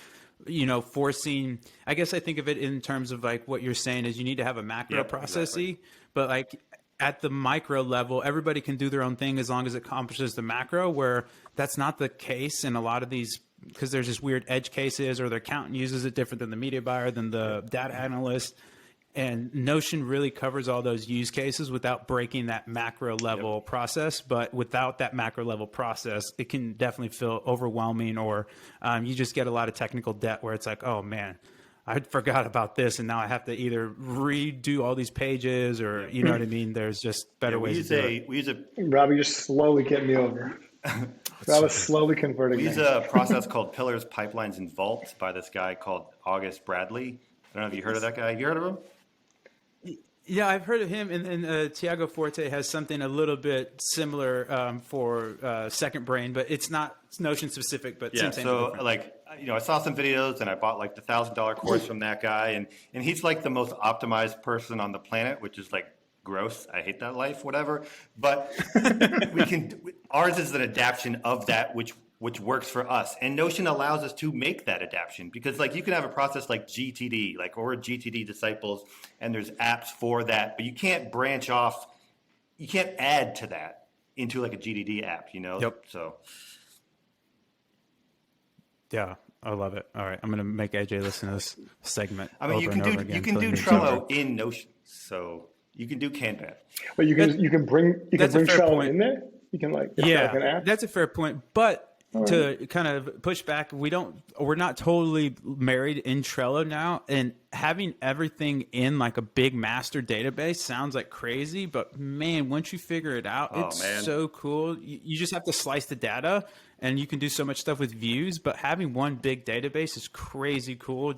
Speaker 4: forcing, I guess I think of it in terms of like what you're saying is you need to have a macro processy, exactly. But like at the micro level, everybody can do their own thing as long as it accomplishes the macro, where that's not the case in a lot of these, because there's just weird edge cases or the accountant uses it different than the media buyer, than the data analyst. And Notion really covers all those use cases without breaking that macro level process. But without that macro level process, it can definitely feel overwhelming, or you just get a lot of technical debt where it's like, oh man, I forgot about this. And now I have to either redo all these pages or, you know what I mean? There's just better ways to do it.
Speaker 3: We use a Rob, you're just slowly getting me over. Rob is slowly converting.
Speaker 1: We use a process called Pillars, Pipelines, and Vaults by this guy called August Bradley. I don't know if you heard of that guy. You heard of him?
Speaker 4: Yeah, I've heard of him, and Thiago Forte has something a little bit similar for Second Brain, but it's not Notion specific. But
Speaker 1: yeah, so like I saw some videos and I bought like the $1,000 course from that guy, and he's like the most optimized person on the planet, which is like gross. I hate that life, whatever. But ours is an adaptation of that, which works for us. And Notion allows us to make that adaptation because like you can have a process like GTD, or GTD Disciples, and there's apps for that, but you can't branch off. You can't add to that into like a GTD app,
Speaker 4: Yep.
Speaker 1: So.
Speaker 4: Yeah, I love it. All right. I'm going to make AJ listen to this segment.
Speaker 1: I mean, you can do Trello in Notion. So you can do Kanban.
Speaker 3: Well, you can bring Trello in there. You can like an app.
Speaker 4: That's a fair point. But to kind of push back, we're not totally married in Trello now, and having everything in like a big master database sounds like crazy, but man, once you figure it out, it's so cool. You just have to slice the data and you can do so much stuff with views, but having one big database is crazy cool.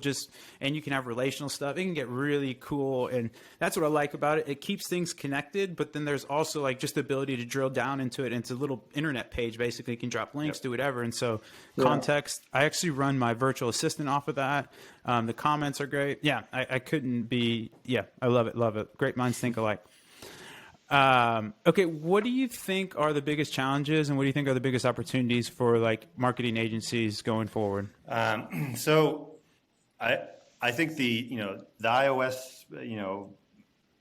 Speaker 4: And you can have relational stuff. It can get really cool. And that's what I like about it. It keeps things connected, but then there's also like just the ability to drill down into it. And it's a little internet page, basically. You can drop links to whatever. And so context, I actually run my virtual assistant off of that. The comments are great. Yeah, I couldn't be, I love it. Love it. Great minds think alike. Okay, what do you think are the biggest challenges and what do you think are the biggest opportunities for like marketing agencies going forward?
Speaker 1: So I think the iOS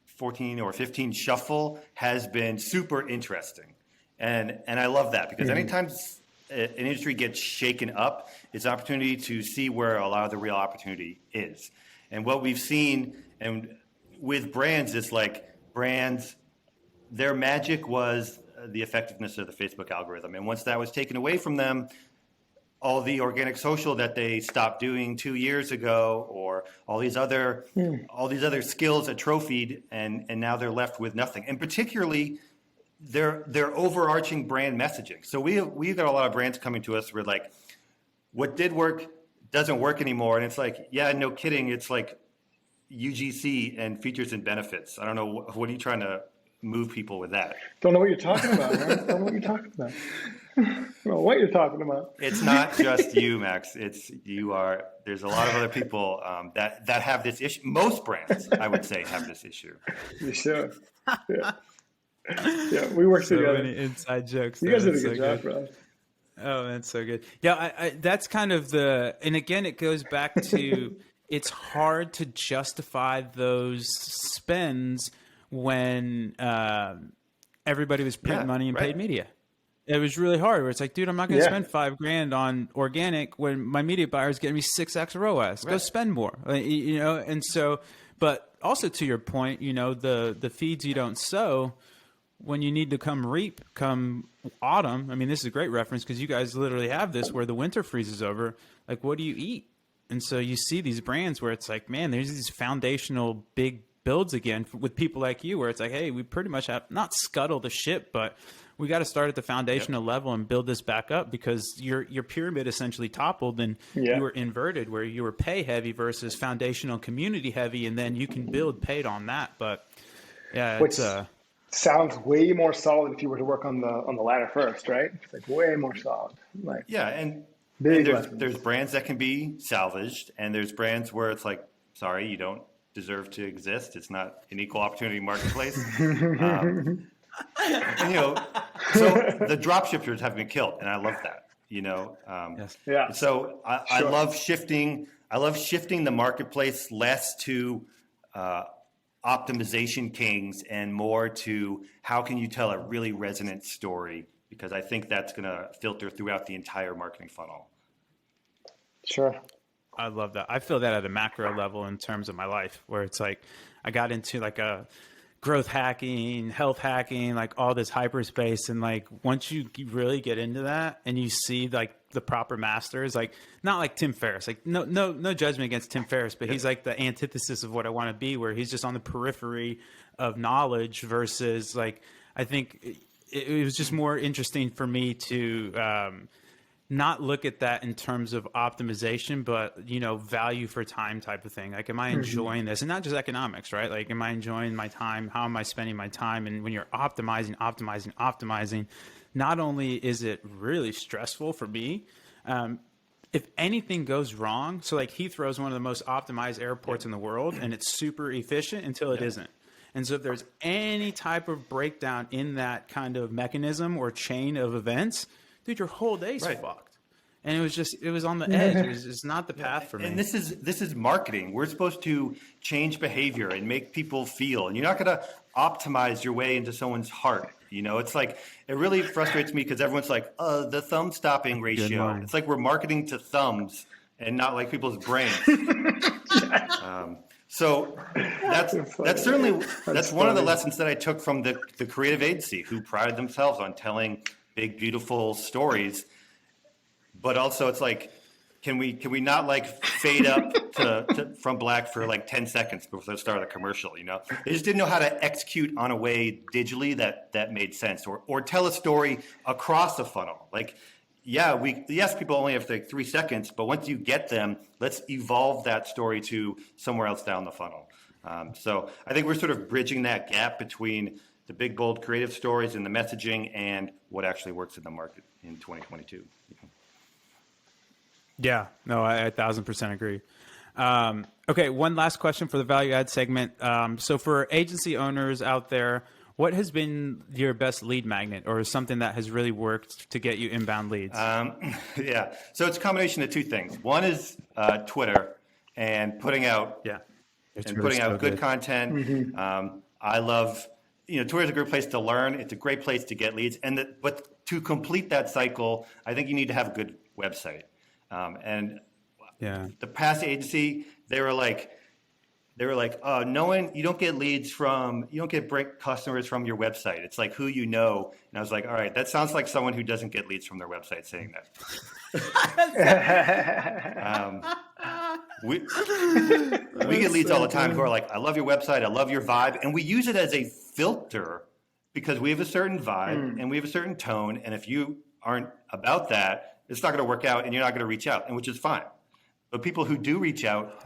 Speaker 1: 14 or 15 shuffle has been super interesting. And I love that because anytime an industry gets shaken up, it's an opportunity to see where a lot of the real opportunity is. And what we've seen and with brands is like brands, their magic was the effectiveness of the Facebook algorithm. And once that was taken away from them, all the organic social that they stopped doing 2 years ago, or all these other skills atrophied, and now they're left with nothing. And particularly their overarching brand messaging. So we've got a lot of brands coming to us where like, what did work doesn't work anymore. And it's like, yeah, no kidding. It's like UGC and features and benefits. I don't know. What are you trying to move people with that?
Speaker 3: Don't know what you're talking about, man. Don't know what you're talking about. I don't know what you're talking about.
Speaker 1: It's not just you, Max. There's a lot of other people that have this issue. Most brands, I would say, have this issue.
Speaker 3: You should. Yeah, we work together.
Speaker 4: So many inside jokes.
Speaker 3: You guys did a good job, bro.
Speaker 4: Oh, that's so good. Yeah, that's kind of and again, it goes back to it's hard to justify those spends when everybody was printing money in paid media. It was really hard where it's like, dude, I'm not going to spend $5,000 on organic when my media buyer is getting me 6x ROAS. Go spend more, and so, but also to your point, the feeds you don't sow, when you need to come reap come autumn, I mean, this is a great reference because you guys literally have this where the winter freezes over. Like, what do you eat? And so you see these brands where it's like, man, there's these foundational big builds again with people like you where it's like, hey, we pretty much have not scuttle the ship, but we got to start at the foundational level and build this back up because your pyramid essentially toppled and you were inverted where you were pay heavy versus foundational community heavy. And then you can build paid on that. But yeah,
Speaker 3: which sounds way more solid if you were to work on the ladder first, right? It's like way more solid. Like,
Speaker 2: yeah. And there's brands that can be salvaged and there's brands where it's like, sorry, you don't deserve to exist. It's not an equal opportunity marketplace. And, you know, so the drop shippers have been killed, and I love that. You know, So I love shifting. I love shifting the marketplace less to optimization kings and more to how can you tell a really resonant story, because I think that's going to filter throughout the entire marketing funnel.
Speaker 3: Sure.
Speaker 4: I love that. I feel that at a macro level in terms of my life, where it's like I got into like a growth hacking, health hacking, like all this hyperspace. And like once you really get into that and you see like the proper masters, like not like Tim Ferriss, like no judgment against Tim Ferriss, but he's like the antithesis of what I want to be, where he's just on the periphery of knowledge versus like, I think it was just more interesting for me to, not look at that in terms of optimization, but, you know, value for time type of thing. Like, am I enjoying this? And not just economics, right? Like, am I enjoying my time? How am I spending my time? And when you're optimizing, not only is it really stressful for me, if anything goes wrong, so like Heathrow is one of the most optimized airports in the world, and it's super efficient until it isn't. And so if there's any type of breakdown in that kind of mechanism or chain of events, dude, your whole day's fucked. And it was on the edge. It was just not the path for me.
Speaker 2: And this is marketing. We're supposed to change behavior and make people feel. And you're not going to optimize your way into someone's heart. You know, it's like, it really frustrates me because everyone's like, the thumb stopping ratio. It's like we're marketing to thumbs and not like people's brains. So that's certainly one of the lessons that I took from the creative agency, who prided themselves on telling big, beautiful stories. But also it's like, can we not like fade up from black for like 10 seconds before the start of the commercial, you know? They just didn't know how to execute on a way digitally that made sense, or tell a story across the funnel. Like, yes, people only have like 3 seconds, but once you get them, let's evolve that story to somewhere else down the funnel. So I think we're sort of bridging that gap between the big, bold creative stories and the messaging and what actually works in the market in 2022.
Speaker 4: Yeah, no, I 1,000% agree. Okay, one last question for the value add segment. So for agency owners out there, what has been your best lead magnet or something that has really worked to get you inbound leads?
Speaker 2: So it's a combination of two things. One is Twitter and putting out good content. Mm-hmm. I love, Twitter is a great place to learn. It's a great place to get leads. But to complete that cycle, I think you need to have a good website. The past agency, they were like, you don't get break customers from your website. It's like who you know. And I was like, all right, that sounds like someone who doesn't get leads from their website saying that. We get leads all the time who are like, I love your website, I love your vibe. And we use it as a filter because we have a certain vibe and we have a certain tone. And if you aren't about that, it's not going to work out and you're not going to reach out, and which is fine. But people who do reach out,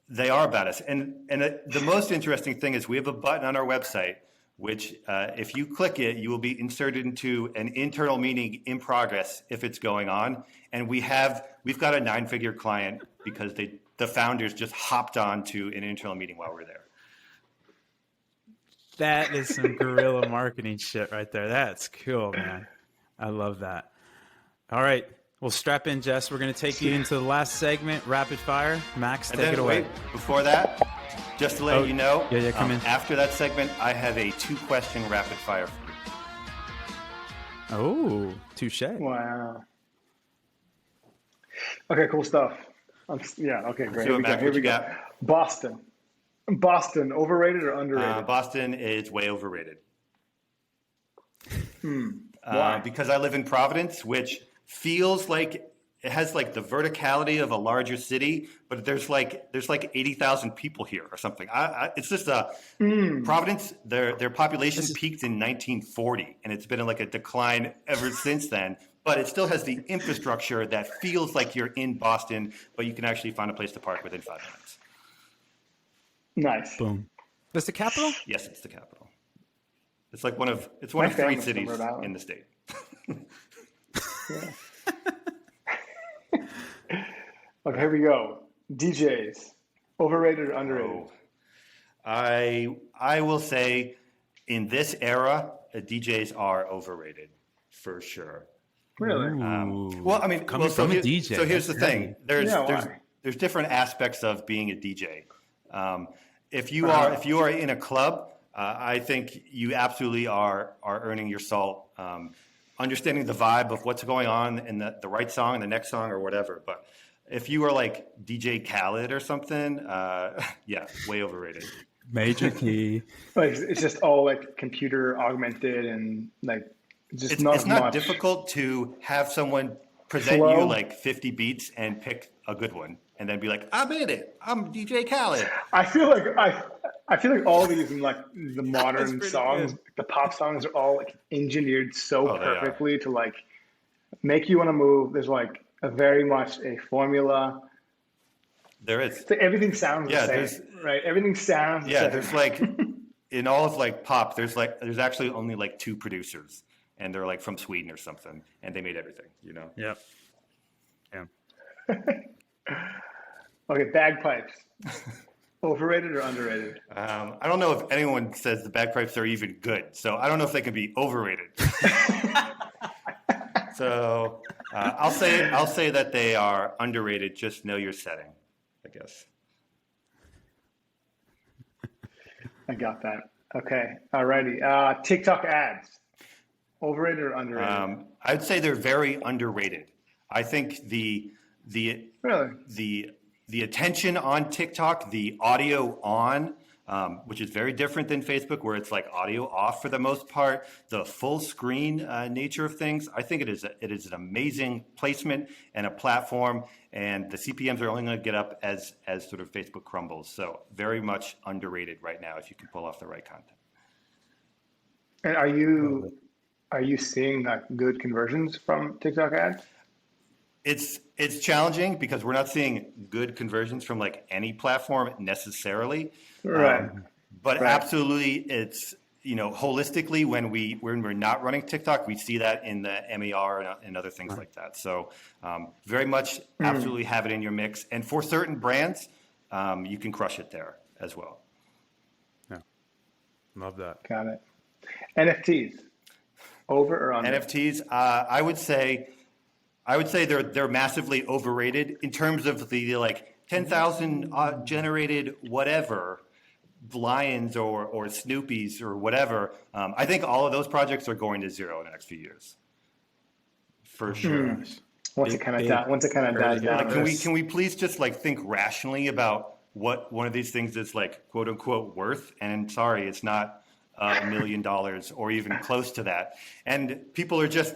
Speaker 2: they are about us. And the most interesting thing is we have a button on our website, which if you click it, you will be inserted into an internal meeting in progress if it's going on. And we've got a 9-figure client because the founders just hopped on to an internal meeting while we're there.
Speaker 4: That is some guerrilla marketing shit right there. That's cool, man. I love that. All right. Well, strap in, Jess. We're going to take you into the last segment, rapid fire. Max, take it away.
Speaker 2: Before that, just to let you know,
Speaker 4: come in.
Speaker 2: After that segment, I have a 2-question rapid fire for you.
Speaker 4: Oh, touche.
Speaker 3: Wow. Okay, cool stuff. Okay, great.
Speaker 2: Here we go.
Speaker 3: Boston. Boston, overrated or underrated?
Speaker 2: Boston is way overrated.
Speaker 3: Why?
Speaker 2: Because I live in Providence, which feels like it has like the verticality of a larger city, but there's like 80,000 people here or something. It's just Providence. Their population peaked in 1940, and it's been in like a decline ever since then. But it still has the infrastructure that feels like you're in Boston, but you can actually find a place to park within 5 minutes.
Speaker 3: Nice.
Speaker 4: Boom. That's the capital?
Speaker 2: Yes, it's the capital. It's like one of 3 cities in the state.
Speaker 3: Yeah. Okay, here we go. DJs, overrated or underrated?
Speaker 2: I will say, in this era, DJs are overrated for sure.
Speaker 3: Really?
Speaker 2: Well, I mean,
Speaker 4: coming from a DJ.
Speaker 2: So here's the thing:
Speaker 3: why?
Speaker 2: there's different aspects of being a DJ. If you are in a club, I think you absolutely are earning your salt, understanding the vibe of what's going on in the right song, the next song, or whatever. But if you are like DJ Khaled or something, yeah, way overrated.
Speaker 4: Major key.
Speaker 3: Like it's just all like computer augmented and like just
Speaker 2: It's
Speaker 3: not
Speaker 2: not
Speaker 3: much.
Speaker 2: difficult to have someone present
Speaker 3: Flow.
Speaker 2: you like 50 beats and pick a good one, and then be like, "I made it. I'm DJ Khaled."
Speaker 3: I feel like all these in like the modern
Speaker 4: pretty
Speaker 3: songs,
Speaker 4: good.
Speaker 3: the pop songs are all like engineered so
Speaker 2: Oh, they are.
Speaker 3: perfectly to like make you want to move. There's like a very much a formula.
Speaker 2: There is.
Speaker 3: So everything sounds
Speaker 2: Yeah,
Speaker 3: the same, right? Everything sounds the
Speaker 2: Yeah,
Speaker 3: same.
Speaker 2: there's like in all of like pop, there's actually only like 2 producers, and they're like from Sweden or something, and they made everything, you know.
Speaker 4: Yep. Yeah.
Speaker 3: Okay, bagpipes. Overrated or underrated?
Speaker 2: I don't know if anyone says the bagpipes are even good, so I don't know if they can be overrated. So I'll say that they are underrated. Just know your setting, I guess.
Speaker 3: I got that. Okay, alrighty. TikTok ads. Overrated or underrated?
Speaker 2: I'd say they're very underrated. I think the
Speaker 3: Really?
Speaker 2: the attention on TikTok, the audio on, which is very different than Facebook, where it's like audio off for the most part. The full screen nature of things, I think it is an amazing placement and a platform, and the CPMs are only going to get up as sort of Facebook crumbles. So very much underrated right now if you can pull off the right content.
Speaker 3: And are you seeing like good conversions from TikTok ads?
Speaker 2: It's challenging because we're not seeing good conversions from like any platform necessarily.
Speaker 3: Right.
Speaker 2: But
Speaker 3: Right.
Speaker 2: absolutely, it's, you know, holistically when we're not running TikTok, we see that in the MER and other things like that. So very much absolutely have it in your mix. And for certain brands, you can crush it there as well.
Speaker 4: Yeah. Love that.
Speaker 3: Got it. NFTs. Over or under?
Speaker 2: NFTs, I would say they're massively overrated in terms of the like 10,000 generated whatever lions or Snoopies or whatever. I think all of those projects are going to zero in the next few years, for sure.
Speaker 3: Once it kind of dies down.
Speaker 2: Like, can we please just like think rationally about what one of these things is like quote unquote worth? And sorry, it's not $1 million or even close to that. And people are just,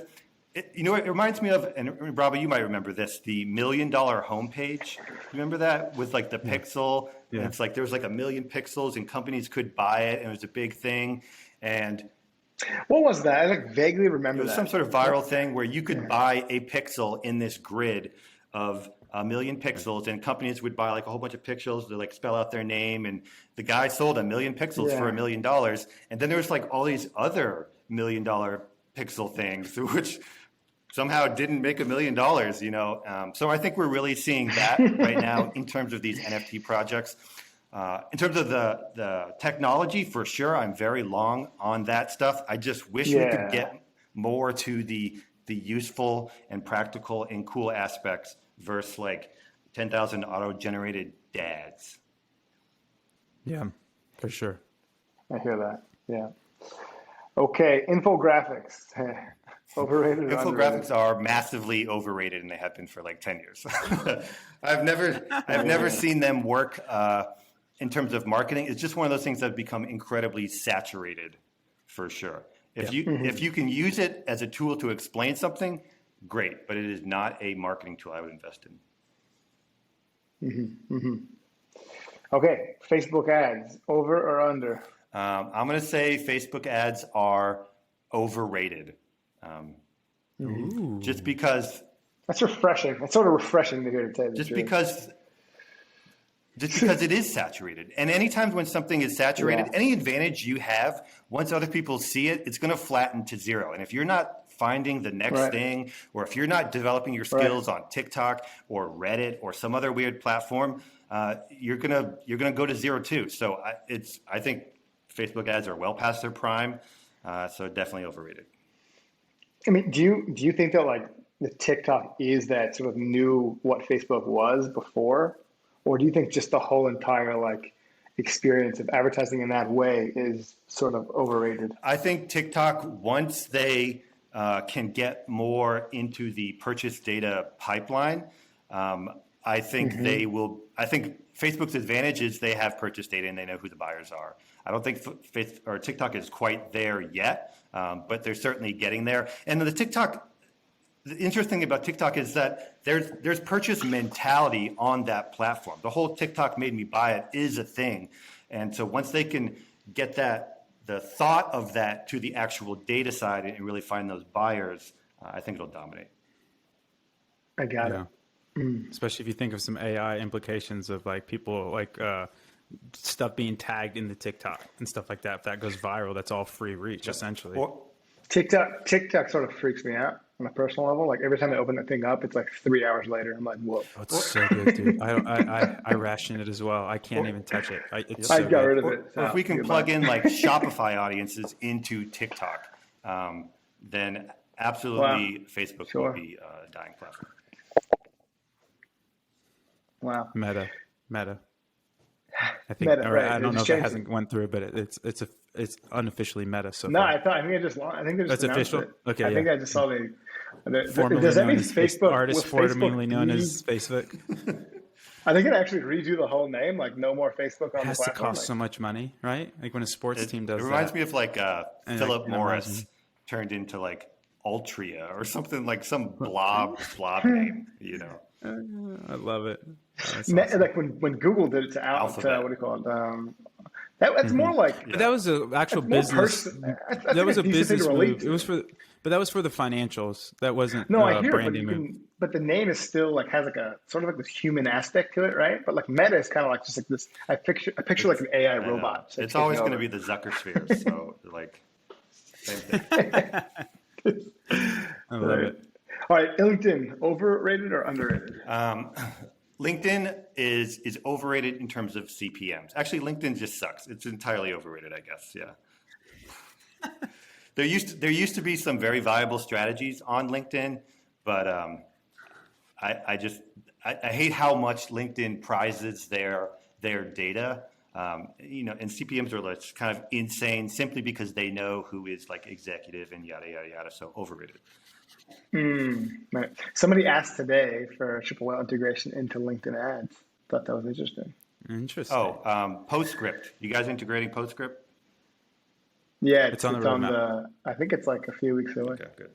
Speaker 2: it reminds me of, and Robbie, you might remember this, the $1 million homepage. Remember that with like the pixel?
Speaker 4: Yeah.
Speaker 2: And it's like there was like 1 million pixels and companies could buy it and it was a big thing. And
Speaker 3: What was that? I like vaguely
Speaker 2: it
Speaker 3: remember
Speaker 2: was
Speaker 3: that.
Speaker 2: some sort of viral thing where you could buy a pixel in this grid of 1 million pixels, and companies would buy like a whole bunch of pixels to like spell out their name, and the guy sold 1 million pixels for $1 million, and then there was like all these other $1 million pixel things which somehow didn't make $1 million, you know. So I think we're really seeing that right now in terms of these NFT projects. In terms of the technology, for sure, I'm very long on that stuff. I just wish we could get more to the useful and practical and cool aspects versus like 10,000 auto-generated dads.
Speaker 4: Yeah, for sure.
Speaker 3: I hear that. Yeah. Okay, infographics. Overrated or
Speaker 2: Infographics
Speaker 3: underrated?
Speaker 2: are massively overrated, and they have been for like 10 years. I've never seen them work
Speaker 1: in terms of marketing, it's just one of those things that have become incredibly saturated, for sure. If you can use it as a tool to explain something, great, but it is not a marketing tool I would invest in.
Speaker 3: Okay, Facebook ads, over or under?
Speaker 1: I'm going to say Facebook ads are overrated. Just because.
Speaker 3: That's refreshing. It's sort of refreshing to hear it say.
Speaker 1: Just because it is saturated. And anytime when something is saturated, any advantage you have, once other people see it, it's going to flatten to zero. And if you're not finding the next thing, or if you're not developing your skills on TikTok or Reddit or some other weird platform, you're gonna go to zero too. So I think Facebook ads are well past their prime, so definitely overrated.
Speaker 3: I mean, do you think that like the TikTok is that sort of knew what Facebook was before, or do you think just the whole entire like experience of advertising in that way is sort of overrated?
Speaker 1: I think TikTok, once they can get more into the purchase data pipeline, I think they will. I think Facebook's advantage is they have purchase data and they know who the buyers are. I don't think TikTok is quite there yet, but they're certainly getting there. And the interesting thing about TikTok is that there's purchase mentality on that platform. The whole TikTok made me buy it is a thing. And so once they can get the thought of that to the actual data side and really find those buyers, I think it'll dominate.
Speaker 3: I got it.
Speaker 4: Especially if you think of some AI implications of like people like stuff being tagged in the TikTok and stuff like that. If that goes viral, that's all free reach essentially.
Speaker 3: Well, TikTok sort of freaks me out on a personal level. Like every time I open that thing up, it's like 3 hours later. I'm like, whoa.
Speaker 4: Oh, it's so good, dude. I ration it as well. I can't even touch it.
Speaker 3: I got rid of it.
Speaker 1: Or if we can plug in like Shopify audiences into TikTok, then absolutely Facebook will be a dying platform.
Speaker 3: Wow.
Speaker 4: Meta. I think, I don't know if it hasn't went through, but it's unofficially Meta. So
Speaker 3: no, I think they just
Speaker 4: that's official.
Speaker 3: It.
Speaker 4: Okay,
Speaker 3: I think I just saw
Speaker 4: does that mean Facebook? Artist formerly known as Facebook.
Speaker 3: I think it actually redo the whole name, like no more Facebook on the platform.
Speaker 4: It has to cost so much money, right? Like when a sports team does that.
Speaker 1: It reminds me of like Philip Morris turned into like Altria or something, like some blob name, you know.
Speaker 4: I love it.
Speaker 3: Awesome. Like when Google did it to Alphabet, what do you call it? That's more like.
Speaker 4: But that was an actual business. That was a business move. It was but that was for the financials. That wasn't
Speaker 3: I hear
Speaker 4: branding move.
Speaker 3: But the name is still like has like a sort of like this human aspect to it, right? But like Meta is kind of like just like this. I picture like an AI robot.
Speaker 1: So it's always going to be the Zucker-sphere. So like, same thing.
Speaker 4: I love it.
Speaker 3: All right, LinkedIn, overrated or underrated?
Speaker 1: LinkedIn is overrated in terms of CPMs. Actually, LinkedIn just sucks. It's entirely overrated, I guess. Yeah. There used to be some very viable strategies on LinkedIn, but I hate how much LinkedIn prizes their data. And CPMs are like kind of insane simply because they know who is like executive and yada yada yada. So overrated.
Speaker 3: Right. Somebody asked today for triple whale integration into LinkedIn ads. Thought that was interesting.
Speaker 1: Postscript. You guys integrating Postscript?
Speaker 3: Yeah, it's on the. I think it's like a few weeks away.
Speaker 1: Okay, good.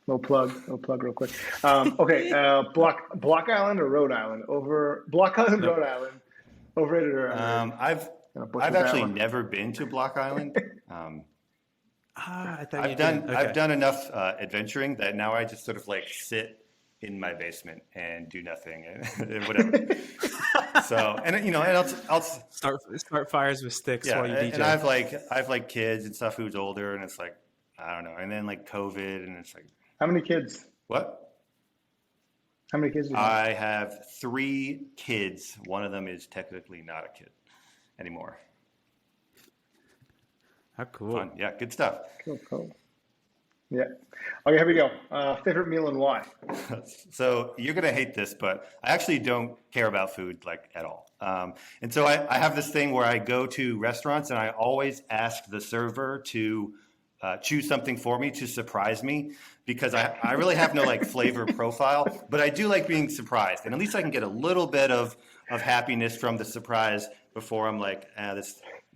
Speaker 3: Little plug real quick. Okay, Block Island or Rhode Island? Block Island, Rhode Island. Overrated or
Speaker 1: I've actually never been to Block Island. I've done enough adventuring that now I just sort of like sit in my basement and do nothing and whatever. So and I'll
Speaker 4: start fires with sticks while you DJ.
Speaker 1: And I've like kids and stuff who's older, and it's like I don't know. And then like COVID, and it's like
Speaker 3: how many kids?
Speaker 1: What?
Speaker 3: How many kids do you have?
Speaker 1: I have 3 kids. One of them is technically not a kid anymore.
Speaker 4: How cool.
Speaker 1: Fun. Yeah, good stuff.
Speaker 3: Cool. Yeah. Okay, here we go. Favorite meal and why?
Speaker 1: So you're going to hate this, but I actually don't care about food like at all. And so I have this thing where I go to restaurants and I always ask the server to choose something for me to surprise me because I really have no like flavor profile, but I do like being surprised. And at least I can get a little bit of of happiness from the surprise before I'm like,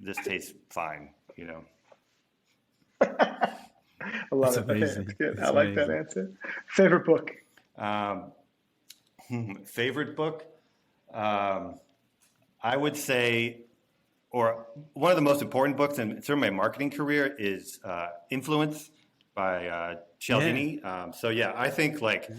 Speaker 1: this tastes fine, you know.
Speaker 3: I love it.
Speaker 4: Amazing.
Speaker 3: That's good.
Speaker 4: That's
Speaker 3: I like
Speaker 4: amazing.
Speaker 3: that answer. Favorite book?
Speaker 1: Favorite book? I would say, or one of the most important books in sort of my marketing career is Influence by Cialdini. So yeah, I think like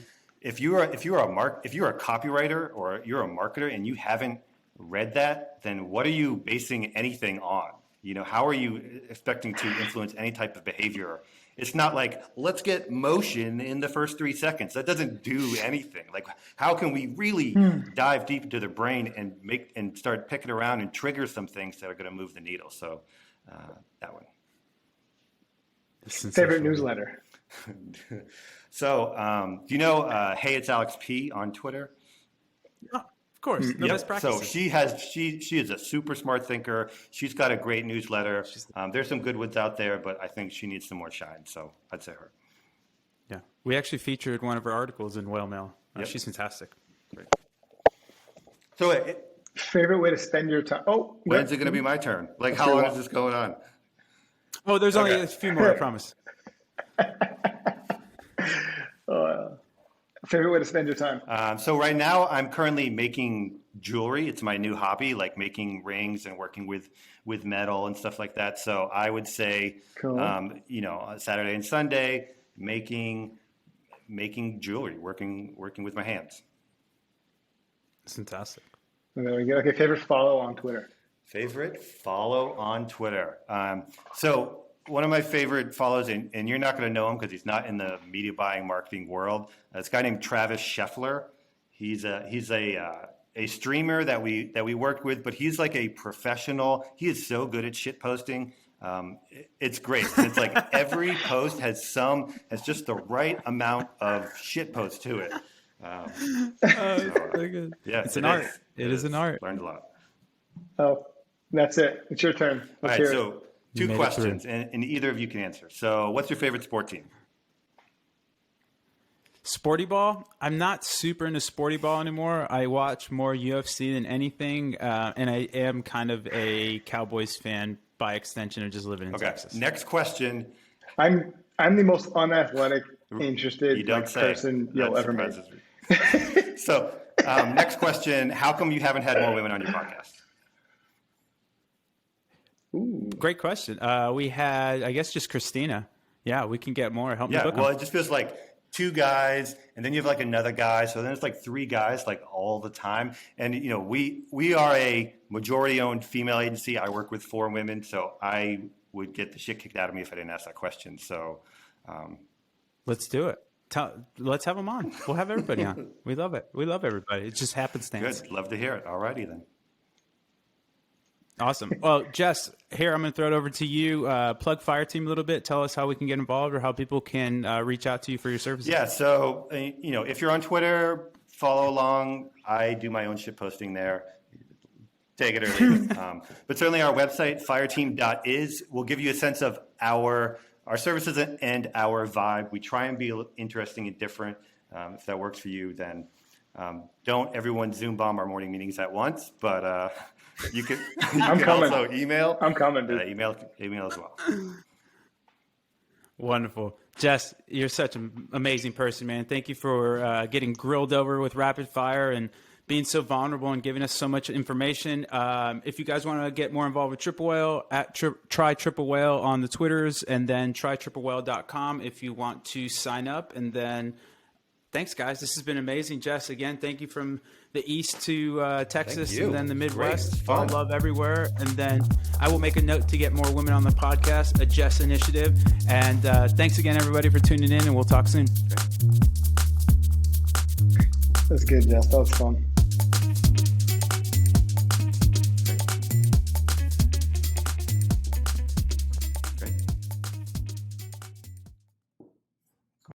Speaker 1: if you're a copywriter or you're a marketer and you haven't read that, then what are you basing anything on? You know, how are you expecting to influence any type of behavior? It's not like, let's get motion in the first 3 seconds. That doesn't do anything. Like, how can we really dive deep into the brain and start picking around and trigger some things that are going to move the needle? So that one.
Speaker 3: Favorite newsletter?
Speaker 1: So, do you know Hey, It's Alex P on Twitter?
Speaker 4: Of course, the best practices.
Speaker 1: So she is a super smart thinker. She's got a great newsletter. There's some good ones out there, but I think she needs some more shine. So I'd say her.
Speaker 4: Yeah, we actually featured one of her articles in Whale Mail.
Speaker 1: Yep.
Speaker 4: She's fantastic. Great.
Speaker 1: So
Speaker 3: Favorite way to spend your time? Oh,
Speaker 1: when's it going to be my turn? Like, how long is this going on?
Speaker 4: Oh, there's only a few more, I promise.
Speaker 3: Favorite way to spend your time?
Speaker 1: So right now I'm currently making jewelry. It's my new hobby, like making rings and working with metal and stuff like that. So I would say,
Speaker 3: Cool.
Speaker 1: Saturday and Sunday, making jewelry, working with my hands.
Speaker 4: It's fantastic.
Speaker 3: There we go. Okay, favorite follow on Twitter?
Speaker 1: Favorite follow on Twitter. So one of my favorite follows, and you're not going to know him because he's not in the media buying marketing world. This guy named Travis Scheffler. He's a streamer that we worked with, but he's like a professional. He is so good at shit posting. It's great. It's like every post has just the right amount of shit post to it.
Speaker 4: Very good.
Speaker 1: Yeah,
Speaker 4: it's an art. It is an art.
Speaker 1: Learned a lot.
Speaker 3: Oh, that's it. It's your turn.
Speaker 1: All
Speaker 3: Let's
Speaker 1: right,
Speaker 3: hear it.
Speaker 1: so two questions, and either of you can answer. So what's your favorite sport team?
Speaker 4: Sporty ball. I'm not super into sporty ball anymore. I watch more UFC than anything, and I am kind of a Cowboys fan by extension of just living in Texas.
Speaker 1: Next question.
Speaker 3: I'm the most unathletic, interested person you'll ever meet.
Speaker 1: So next question. How come you haven't had more women on your podcast?
Speaker 3: Ooh.
Speaker 4: Great question. We had, I guess, just Christina. Yeah, we can get more. Help me book
Speaker 1: well,
Speaker 4: them.
Speaker 1: it just feels like two guys, and then you have like another guy. So then it's like three guys like all the time. And, we are a majority-owned female agency. I work with 4 women, so I would get the shit kicked out of me if I didn't ask that question. So
Speaker 4: let's do it. Let's have them on. We'll have everybody on. We love it. We love everybody. It just happenstance.
Speaker 1: Good. Love to hear it. All righty then.
Speaker 4: Awesome. Well, Jess, here, I'm going to throw it over to you. Plug Fireteam a little bit. Tell us how we can get involved or how people can reach out to you for your services.
Speaker 1: Yeah. So, if you're on Twitter, follow along. I do my own shit posting there. Take it or leave it. But certainly our website, fireteam.is, will give you a sense of our services and our vibe. We try and be interesting and different. If that works for you, then don't everyone Zoom bomb our morning meetings at once, but you can also email.
Speaker 3: I'm coming, dude.
Speaker 1: Email as well.
Speaker 4: Wonderful. Jess, you're such an amazing person, man. Thank you for getting grilled over with rapid fire and being so vulnerable and giving us so much information. If you guys want to get more involved with Triple Whale, try Triple Whale on the Twitters, and then try triplewhale.com if you want to sign up. And then thanks, guys. This has been amazing. Jess, again, thank you from the East to Texas and then the Midwest. All love everywhere. And then I will make a note to get more women on the podcast, a Jess initiative. And thanks again, everybody, for tuning in, and we'll talk soon.
Speaker 3: That's good, Jess. That was fun.